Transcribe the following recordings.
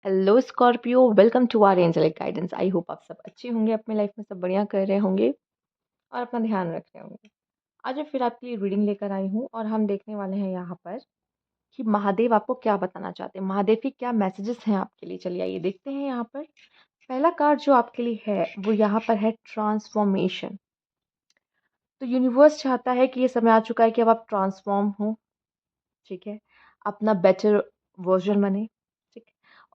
Hello Scorpio, welcome to our angelic guidance. I hope आप सब अच्छे होंगे, अपनी लाइफ में सब बढ़िया कर रहे होंगे और अपना ध्यान रख रहे होंगे। आज मैं फिर आपके लिए रीडिंग लेकर आई हूँ और हम देखने वाले हैं यहाँ पर कि महादेव आपको क्या बताना चाहते हैं, महादेव के क्या मैसेजेस हैं आपके लिए। चलिए आइए देखते हैं। यहाँ पर पहला कार्ड जो आपके लिए है वो यहाँ पर है ट्रांसफॉर्मेशन। तो यूनिवर्स चाहता है कि ये समय आ चुका है कि अब आप ट्रांसफॉर्म हो, ठीक है, अपना बेटर वर्जन बने, ठीक।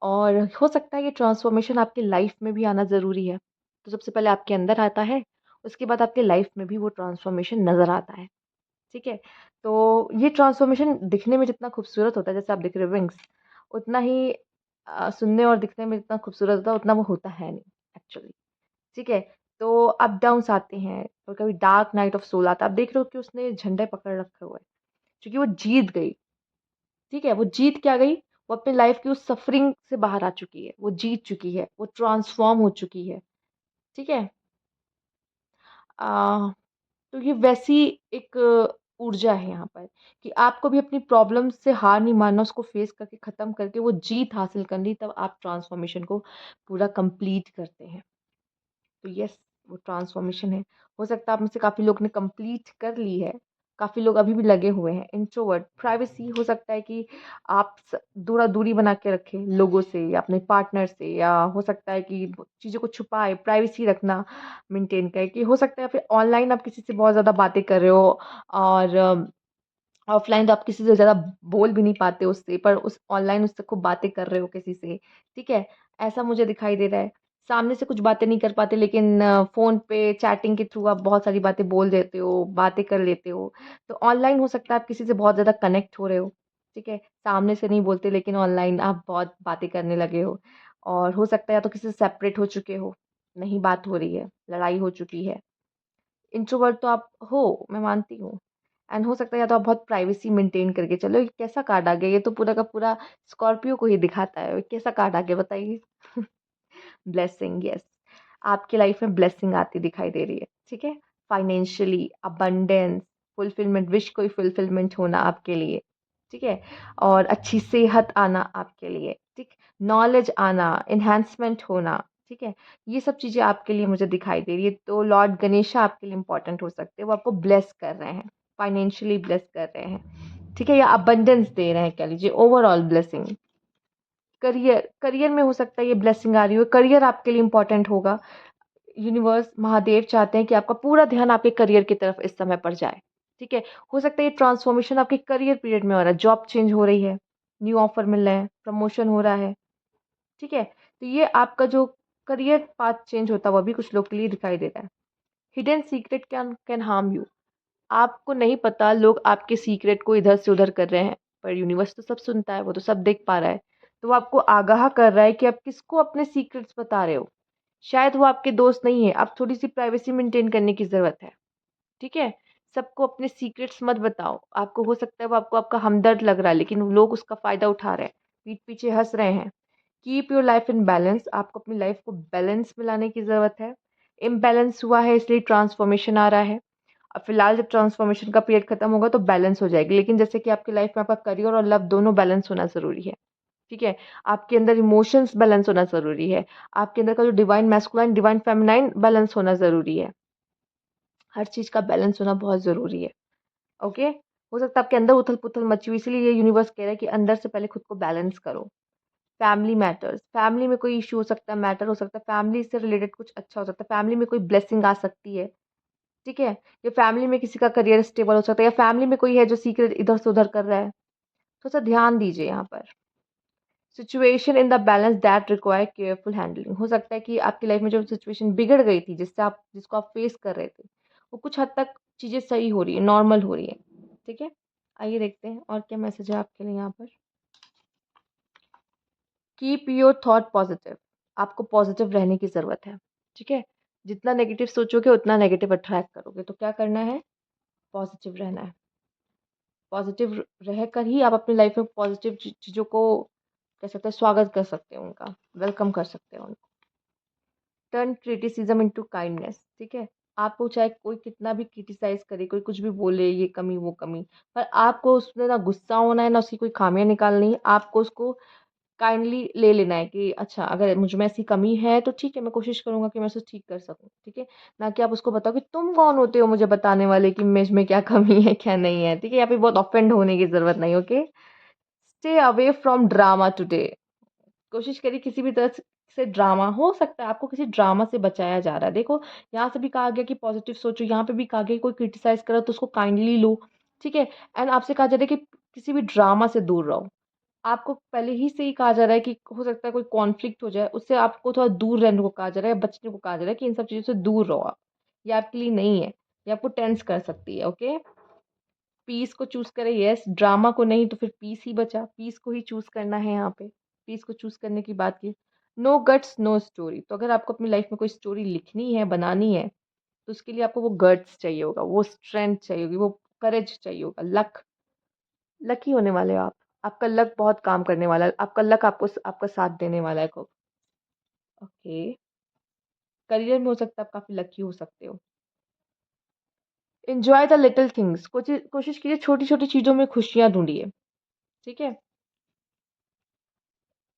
और हो सकता है ये ट्रांसफॉर्मेशन आपकी लाइफ में भी आना ज़रूरी है। तो सबसे पहले आपके अंदर आता है, उसके बाद आपके लाइफ में भी वो ट्रांसफॉर्मेशन नज़र आता है, ठीक है। तो ये ट्रांसफॉर्मेशन दिखने में जितना खूबसूरत होता है, जैसे आप दिख रहे हो विंग्स, उतना ही सुनने और दिखने में जितना खूबसूरत होता है उतना वो होता है नहीं एक्चुअली, ठीक है। तो अप डाउन्स आते हैं और कभी डार्क नाइट ऑफ सोल आता है। आप देख रहे हो कि उसने झंडे पकड़ रखे हुए हैं क्योंकि वो जीत गई, ठीक है। वो जीत क्या गई, वो अपनी लाइफ की उस सफरिंग से बाहर आ चुकी है, वो जीत चुकी है, वो ट्रांसफॉर्म हो चुकी है, ठीक है। आ, तो ये वैसी एक ऊर्जा है यहाँ पर कि आपको भी अपनी प्रॉब्लम से हार नहीं मानना, उसको फेस करके ख़त्म करके वो जीत हासिल करनी, तब आप ट्रांसफॉर्मेशन को पूरा कंप्लीट करते हैं। तो यस, वो ट्रांसफॉर्मेशन है। हो सकता है आप में से काफ़ी लोग ने कंप्लीट कर ली है, काफ़ी लोग अभी भी लगे हुए हैं। इंट्रोवर्ट, प्राइवेसी, हो सकता है कि आप दूरा दूरी बना के रखें लोगों से या अपने पार्टनर से, या हो सकता है कि चीज़ों को छुपाए, प्राइवेसी रखना मेंटेन करें। कि हो सकता है फिर ऑनलाइन आप किसी से बहुत ज़्यादा बातें कर रहे हो और ऑफलाइन तो आप किसी से ज़्यादा बोल भी नहीं पाते उससे, पर उस ऑनलाइन उससे खूब बातें कर रहे हो किसी से, ठीक है। ऐसा मुझे दिखाई दे रहा है। सामने से कुछ बातें नहीं कर पाते लेकिन फ़ोन पे चैटिंग के थ्रू आप बहुत सारी बातें बोल देते हो, बातें कर लेते हो। तो ऑनलाइन हो सकता है आप किसी से बहुत ज़्यादा कनेक्ट हो रहे हो, ठीक है। सामने से नहीं बोलते लेकिन ऑनलाइन आप बहुत बातें करने लगे हो। और हो सकता है या तो किसी से सेपरेट हो चुके हो, नहीं बात हो रही है, लड़ाई हो चुकी है। इंट्रोवर्ट तो आप हो, मैं मानती हूँ। एंड हो सकता है या तो आप बहुत प्राइवेसी मेंटेन करके चलो। ये कैसा कार्ड आ गया, ये तो पूरा का पूरा स्कॉर्पियो को ही दिखाता है। ये कैसा कार्ड आ गया बताइए। Blessing, yes. आपकी लाइफ में ब्लेसिंग आती दिखाई दे रही है, ठीक है। फाइनेंशियली अबंडेंस, फुलफिलमेंट, विश कोई फुलफिलमेंट होना आपके लिए, ठीक है। और अच्छी सेहत आना आपके लिए, ठीक। नॉलेज आना, एनहांसमेंट होना, ठीक है। ये सब चीज़ें आपके लिए मुझे दिखाई दे रही है। तो लॉर्ड गणेशा आपके लिए इंपॉर्टेंट हो सकते हैं, वो आपको ब्लेस कर रहे हैं, फाइनेंशियली ब्लेस कर रहे हैं, ठीक है, या अबंडेंस दे रहे हैं, कह लीजिए ओवरऑल ब्लेसिंग। करियर, करियर में हो सकता है ये ब्लेसिंग आ रही हो, करियर आपके लिए इंपॉर्टेंट होगा। यूनिवर्स, महादेव चाहते हैं कि आपका पूरा ध्यान आपके करियर की तरफ इस समय पर जाए, ठीक है। हो सकता है ये ट्रांसफॉर्मेशन आपके करियर पीरियड में हो रहा है, जॉब चेंज हो रही है, न्यू ऑफर मिल रहे हैं, प्रमोशन हो रहा है, ठीक है। तो ये आपका जो करियर पाथ चेंज होता है वो भी कुछ लोग के लिए दिखाई दे रहा है। Hidden secret can can harm you. आपको नहीं पता लोग आपके सीक्रेट को इधर से उधर कर रहे हैं, पर यूनिवर्स तो सब सुनता है, वो तो सब देख पा रहा है। तो वो आपको आगाह कर रहा है कि आप किसको अपने सीक्रेट्स बता रहे हो। शायद वो आपके दोस्त नहीं है, आप थोड़ी सी प्राइवेसी मेंटेन करने की ज़रूरत है, ठीक है। सबको अपने सीक्रेट्स मत बताओ। आपको हो सकता है वो आपको आपका हमदर्द लग रहा है लेकिन वो लोग उसका फ़ायदा उठा रहे हैं, पीठ पीछे हंस रहे हैं। Keep your life in balance. आपको अपनी लाइफ को बैलेंस में लाने की ज़रूरत है। इम्बैलेंस हुआ है इसलिए ट्रांसफॉर्मेशन आ रहा है। अब फिलहाल जब ट्रांसफॉर्मेशन का पीरियड खत्म होगा तो बैलेंस हो जाएगी, लेकिन जैसे कि आपकी लाइफ में आपका करियर और लव दोनों बैलेंस होना ज़रूरी है, ठीक है। आपके अंदर इमोशंस बैलेंस होना ज़रूरी है। आपके अंदर का जो divine masculine, divine feminine balance होना ज़रूरी है। हर चीज़ का बैलेंस होना बहुत ज़रूरी है, ओके। हो सकता है आपके अंदर उथल-पुथल मची हुई, इसलिए ये यूनिवर्स कह रहा है कि अंदर से पहले खुद को बैलेंस करो। फैमिली मैटर्स, फैमिली में कोई इश्यू हो सकता है, मैटर हो सकता है, फैमिली से रिलेटेड कुछ अच्छा हो सकता है, फैमिली में कोई ब्लेसिंग आ सकती है, ठीक है। या फैमिली में किसी का करियर स्टेबल हो सकता है, या फैमिली में कोई है जो सीक्रेट इधर से उधर कर रहा है। थोड़ा-सा ध्यान दीजिए यहाँ पर। Situation in the balance that require careful handling. हो सकता है कि आपकी लाइफ में जो सिचुएशन बिगड़ गई थी, जिसको आप फेस कर रहे थे, वो कुछ हद तक चीज़ें सही हो रही है, नॉर्मल हो रही है, ठीक है। आइए देखते हैं और क्या मैसेज है आपके लिए यहाँ पर। Keep your thought positive. आपको पॉजिटिव रहने की ज़रूरत है, ठीक है। जितना नेगेटिव सोचोगे उतना नेगेटिव अट्रैक्ट करोगे, तो क्या करना है, पॉजिटिव रहना है। पॉजिटिव रहकर ही आप अपनी लाइफ में पॉजिटिव चीज़ों को कह सकते हैं, स्वागत कर सकते हो उनका, वेलकम कर सकते हो उनको। टर्न क्रिटिसिज्म इनटू काइंडनेस, ठीक है। आपको चाहे कोई कितना भी क्रिटिसाइज करे, कोई कुछ भी बोले, ये कमी वो कमी, पर आपको उसमें ना गुस्सा होना है ना उसकी कोई खामियां निकालनी है। आपको उसको काइंडली ले लेना है कि अच्छा अगर मुझ में ऐसी कमी है तो ठीक है, मैं कोशिश करूँगा कि मैं उसे ठीक कर सकूँ, ठीक है? ना कि आप उसको बताओ कि तुम कौन होते हो मुझे बताने वाले कि मुझ में क्या कमी है, क्या नहीं है, ठीक है? यहाँ पे बहुत ऑफेंड होने की ज़रूरत नहीं, okay? Stay away from drama today. कोशिश करिए किसी भी तरह से ड्रामा हो सकता है आपको किसी ड्रामा से बचाया जा रहा है। देखो, यहाँ से भी कहा गया कि पॉजिटिव सोचो, यहाँ पे भी कहा गया कि कोई क्रिटिसाइज़ करे तो उसको काइंडली लो, ठीक है? एंड आपसे कहा जा रहा है कि किसी भी ड्रामा से दूर रहो। आपको पहले ही से ही कहा जा रहा है कि हो सकता है कोई कॉन्फ्लिक्ट हो जाए, उससे आपको थोड़ा दूर रहने को कहा जा रहा है, बचने को कहा जा रहा है कि इन सब चीज़ों से दूर रहो आप। ये आपके लिए नहीं है, ये आपको टेंस कर सकती है, ओके? पीस को चूज़ करें, यस, ड्रामा को नहीं तो फिर पीस ही बचा, पीस को ही चूज़ करना है यहाँ पे। पीस को चूज़ करने की बात की। No guts, no story. तो अगर आपको अपनी लाइफ़ में कोई स्टोरी लिखनी है, बनानी है, तो उसके लिए आपको वो गट्स चाहिए होगा, वो स्ट्रेंथ चाहिए होगी, वो करेज चाहिए होगा, लकी होने वाले हो आप। आपका लक बहुत काम करने वाला है। आपका लक आपको आपका साथ देने वाला है खूब। ओके। करियर में हो सकता है आप काफ़ी लकी हो सकते हो। Enjoy the little things. कोशिश कीजिए छोटी-छोटी चीज़ों में खुशियाँ ढूँढिए, ठीक है?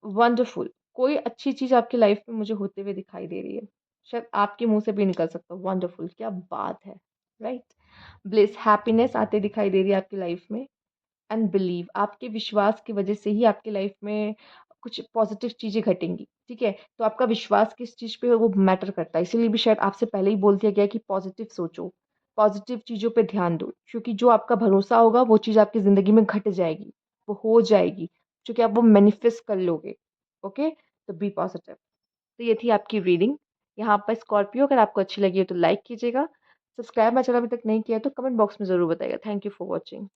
वंडरफुल। कोई अच्छी चीज़ आपकी लाइफ़ में मुझे होते हुए दिखाई दे रही है। शायद आपके मुँह से भी निकल सकता है, वंडरफुल, क्या बात है, राइट? ब्लिस, हैप्पीनेस आते दिखाई दे रही है आपकी लाइफ़ में। एंड बिलीव, आपके विश्वास की वजह से ही आपकी लाइफ में कुछ पॉजिटिव चीज़ें घटेंगी, ठीक है? तो आपका विश्वास किस चीज़ पे है वो मैटर करता है। इसीलिए भी शायद आपसे पहले ही बोल दिया गया है कि पॉजिटिव सोचो, पॉजिटिव चीज़ों पे ध्यान दो, क्योंकि जो आपका भरोसा होगा वो चीज़ आपकी ज़िंदगी में घट जाएगी, वो हो जाएगी, क्योंकि आप वो मैनिफेस्ट कर लोगे, ओके? तो बी पॉजिटिव। तो ये थी आपकी रीडिंग। यहाँ पर स्कॉर्पियो, अगर आपको अच्छी लगी हो तो लाइक कीजिएगा, सब्सक्राइब मेरा चैनल अभी तक नहीं किया है तो कमेंट बॉक्स में ज़रूर बताइएगा। Thank you for watching.